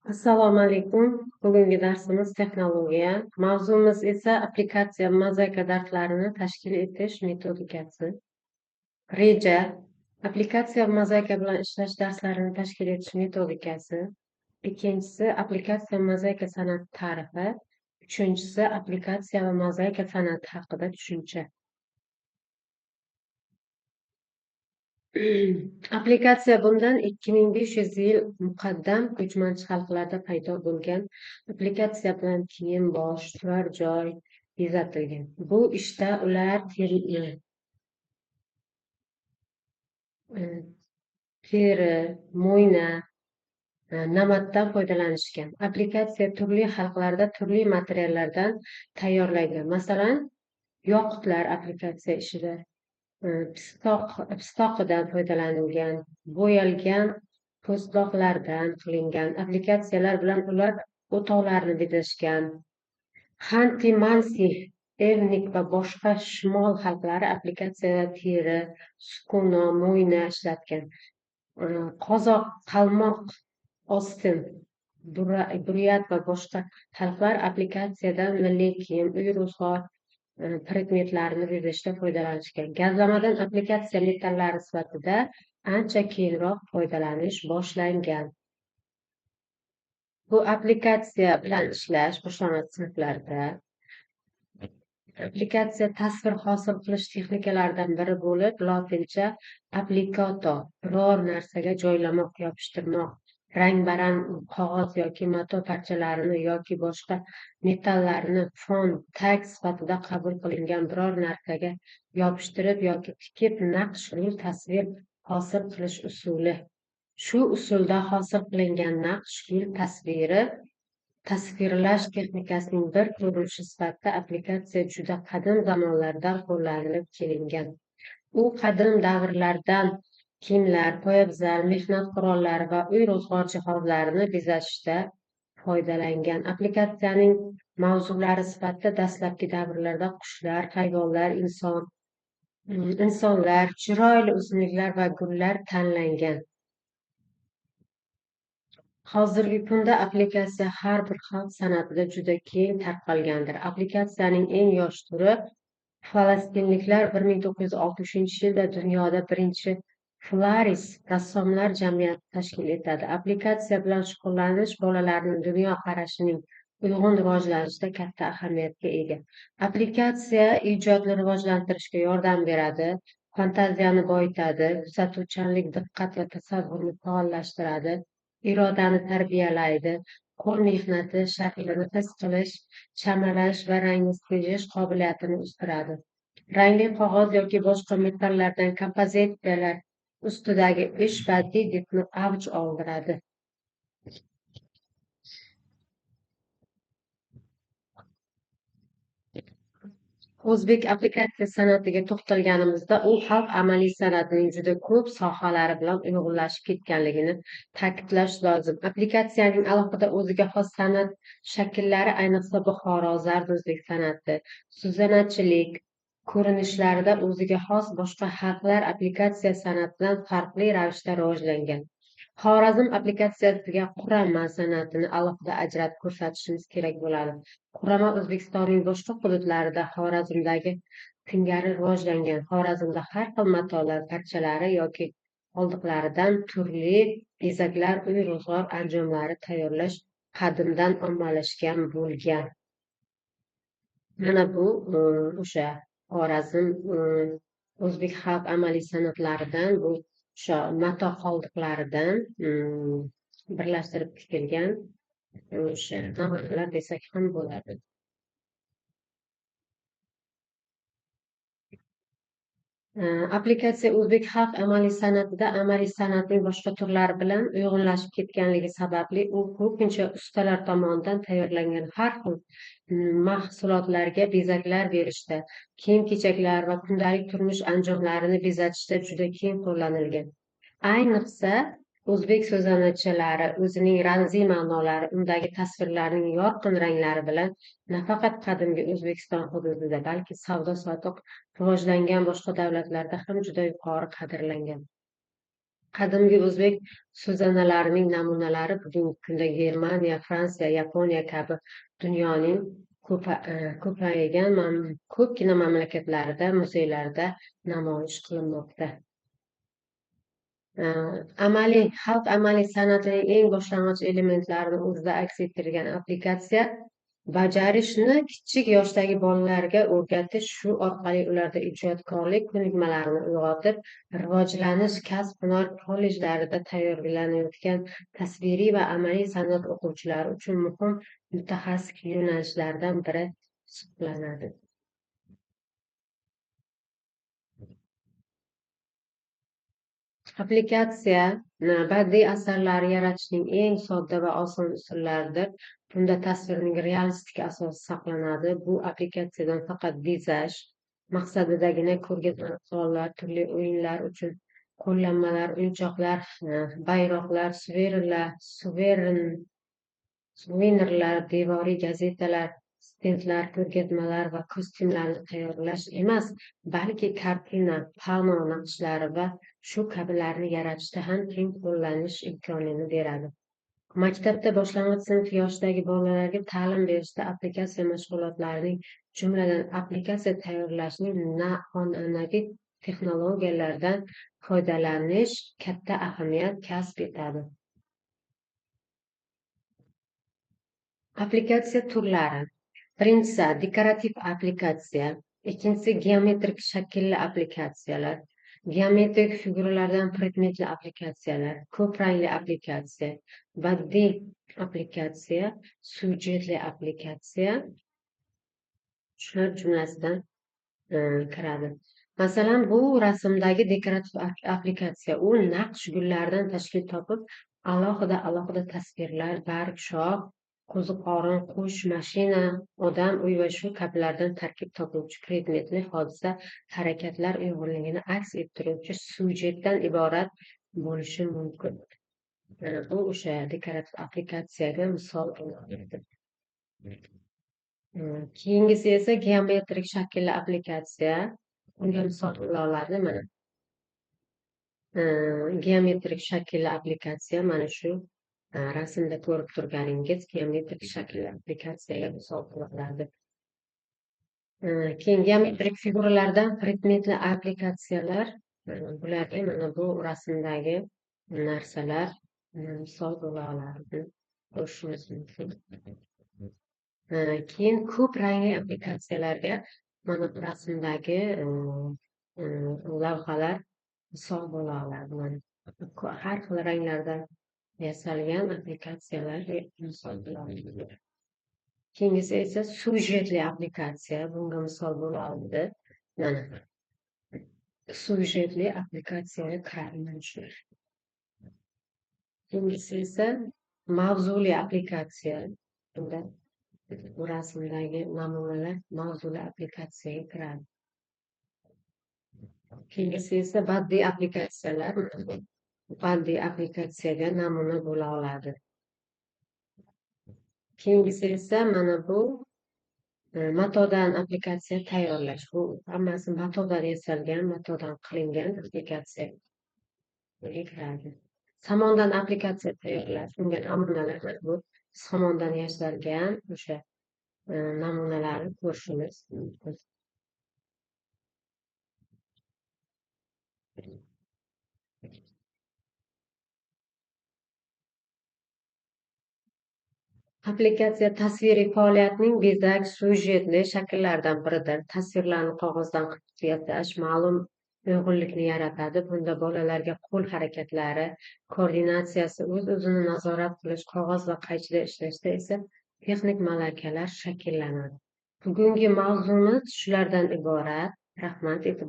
Assalomu alaykum. Bugungi darsimiz texnologiya. Mavzumiz esa applikatsiya mozaika darslarini tashkil etish metodikasi. Reja. Applikatsiya mozaika bilan ishlash darslarini tashkil etish metodikasi. Ikkinchisi applikatsiya mozaika san'ati ta'rifi. Uchinchisi applikatsiya va mozaika san'ati haqida tushuncha. Applikatsiya bundan 2500 yil muqaddam ko'chmanchi xalqlarda paydo bo'lgan. Applikatsiya bilan kiyim, bosh, turar joy bezatilgan. Bu ishda ular teri, mo'yna, namatdan foydalanishgan. Applikatsiya turli xalqlarda turli materiallardan tayyorlangan. Masalan, yoqutlar applikatsiya ishida pistoqidan foydalanilgan, bo'yalgan po'stloqlardan qilingan applikatsiyalar bilan ular o'toqlarni bezashgan. Xanti-Mansi, Evnik va boshqa shimol xalqlari applikatsiyada teri, sukuna, mo'yna ishlatgan. Qozoq, qalmoq, Ostin, buryat va boshqa xalqlar applikatsiyadan milliy kiyim, uy-ro'zg'or predmetlarini bezashda foydalanishgan. Gazlamadan applikatsiya metallari sifatida ancha keyinroq foydalanish boshlangan. Bu applikatsiya bilan ishlash boshlang'ich sinflarda applikatsiya tasvir hosil qilish texnikalaridan biri bo'lib, lotincha applikato, biror narsaga joylamoq, yopishtirmoq, rang-barang qog'oz yoki mato parchalarini yoki boshqa metallarni fon, tag sifatida qabul qilingan biror narsaga yopishtirib yoki tikib naqsh yoki tasvir hosil qilish usuli. Shu usulda hosil qilingan naqsh yoki tasviri tasvirlash texnikasining bir ko'rinishi sifatida applikatsiya juda qadim zamonlardan qo'llanilib kelingan. U qadim davrlardan kiyimlar, poyabzal, mehnat qurollari va uy-ro'zg'or jihozlarini bezashda foydalangan. Applikatsiyaning mavzulari sifatida dastlabki davrlarda qushlar, hayvonlar, insonlar, chiroyli o'simliklar va gullar tanlangan. Hozirgi kunda applikatsiya har bir xalq san'atida juda keng tarqalgandir. Applikatsiyaning eng yosh turi falastinliklar 1960-yilda dunyoda birinchi Flaris rassomlar jamiyati tashkil etadi. Applikatsiya bilan shug'ullanish bolalarning dunyoqarashining uyg'un rivojlanishida katta ahamiyatga ega. Applikatsiya ijodni rivojlantirishga yordam beradi, fantaziyani boyitadi, kuzatuvchanlik, diqqat va tasavvurni faollashtiradi, irodani tarbiyalaydi, qo'l mehnati shaklini his qilish, chamalash va rangni sezish qobiliyatini o'stiradi. Rangli qog'oz yoki boshqa metallardan kompozitsiyalar ustidagi ish badiiy didni avj oldiradi. O'zbek applikatsiya san'atiga to'xtalganimizda, u xalq amaliy san'atining juda ko'p sohalari bilan uyg'unlashib ketganligini ta'kidlash lozim. Applikatsiyaning alohida o'ziga xos san'at shakllari, ayniqsa Buxoro zarduzlik san'ati, suzanachilik ko'rinishlarida o'ziga xos boshqa xalqlar applikatsiya san'atidan farqli ravishda rivojlangan. Xorazm applikatsiyasiga Qurama san'atini alohida ajratib ko'rsatishimiz kerak bo'ladi. Qurama O'zbekistonning boshqa hududlarida Xorazmdagi singari rivojlangan. Xorazmda har xil matolar parchalari yoki qoldiqlaridan turli bezaklar, uy-ro'zg'or anjomlari tayyorlash qadimdan ommalashgan bo'lgan. Mana bu o'sha Xorazm o'zbek xalq amaliy san'atlaridan bu o'sha mato qoldiqlaridan birlashtirib tikilgan o'sha namunalar desak ham bo'ladi. Applikatsiya o'zbek xalq amaliy san'atida amaliy san'atning boshqa turlari bilan uyg'unlashib ketganligi sababli u ko'pincha ustalar tomonidan tayyorlangan har xil mahsulotlarga bezaklar berishda, kiyim-kechaklar va kundalik turmush anjomlarini bezatishda juda keng qo'llanilgan. Ayniqsa, o'zbek so'zanachilari o'zining ramziy ma'nolari, undagi tasvirlarning yorqin ranglari bilan nafaqat qadimgi O'zbekiston hududida, balki savdo-sotiq rivojlangan boshqa davlatlarda ham juda yuqori qadrlangan. Qadimgi o'zbek so'zanalarining namunalari bugungi kunda Germaniya, Fransiya, Yaponiya kabi dunyoning ko'paygan ko'pgina mamlakatlarida muzeylarda namoyish qilinmoqda. Xalq amaliy san'atining eng boshlang'ich elementlarini o'zida aks ettirgan aplikatsiya bajarishni kichik yoshdagi bolalarga o'rgatish, shu orqali ularda ijodkorlik ko'nikmalarini uyg'otib, rivojlanish, kasb-hunar kollejlarida tayyorlanayotgan tasviriy va amaliy san'at o'quvchilari uchun muhim mutaxassis yo'nalishlardan biri hisoblanadi. Aplikatsiya badiiy asarlar yaratishning eng sodda va oson usullaridir. Bunda tasvirning realistik asosi saqlanadi. Bu aplikatsiyadan faqat bezaj maqsadidagina ko'rgazma hollar, turli o'yinlar uchun qo'llanmalar, o'yinchoqlar, bayroqlar, suvenirlar, devoriy gazetalar, stendlar, ko'rgazmalar va kostyumlarni tayyorlash emas, balki kartina, pano naqshlari va shu kabilarni yaratishda ham keng qo'llanish imkonini beradi. Maktabda boshlang'ich sinf yoshidagi bolalarga ta'lim berishda aplikatsiya mashg'ulotlarining, jumladan, aplikatsiya tayyorlashning noan'anaviy texnologiyalardan foydalanish katta ahamiyat kasb etadi. Aplikatsiya turlari. Birinchisi dekorativ aplikatsiya, ikkinchisi geometrik shaklli aplikatsiyalar, geometrik figuralardan predmetli aplikatsiyalar, ko'p rangli aplikatsiya, badiiy aplikatsiya, syujetli aplikatsiya shular jumlasidan kiradi. Masalan, bu rasmdagi dekorativ aplikatsiya. U naqsh gullardan tashkil topib, alohida tasvirlar, barg, shox, qo'ziqorin, qush, mashina, odam, uy va shu kabilardan tarkib topuvchi predmetli hodisa, harakatlar uyg'unligini aks ettiruvchi syujetdan iborat bo'lishi mumkin. Bu o'sha dekorativ aplikatsiyaga misol bo'ladi. Keyingisi esa geometrik shaklli aplikatsiya. Bunga misol bo'la oladi mana. Geometrik shaklli aplikatsiya mana shu rasmda ko'rib turganingiz geometrik shaklli aplikatsiyaga misol bo'la oladi. Keyin geometrik figuralardan predmetli aplikatsiyalar. Bularga mana bu rasmdagi narsalar misol bo'la oladi. Ko'rishimiz mumkin. Keyin ko'p rangli aplikatsiyalarga mana bu rasmdagi lavhalar misol bo'la oladi. Mana har xil ranglardan yasalgan aplikatsiyalar misol bo'la oladi. Keyingisi esa syujetli aplikatsiya. Bunga misol bo'la oladi. Mana syujetli aplikatsiyaga kiradi mana shular. Keyingisi esa mavzuli aplikatsiya. Bunda bu rasmdagi namunalar mavzuli aplikatsiyaga kiradi. Keyingisi esa badiiy aplikatsiyalar. Badiiy aplikatsiyaga namuna bo'la oladi. Keyingisi esa mana bu matodan aplikatsiya tayyorlash. Bu hammasi matodan yasalgan, matodan qilingan aplikatsiyaga kiradi. Somondan aplikatsiya tayyorlash. Bunga namunalar bu somondan yasalgan o'sha namunalarni ko'rishimiz mumkin. Aplikatsiya tasviriy faoliyatning bezak, syujetli shakllaridan biridir. Tasvirlarni qog'ozdan qilib yasash ma'lum uyg'unlikni yaratadi. Bunda bolalarga qo'l harakatlari, koordinatsiyasi, o'z-o'zini nazorat qilish, qog'oz va qaychida ishlashda esa texnik malakalar shakllanadi. Bugungi mavzumiz shulardan iborat. Rahmat, e'tibor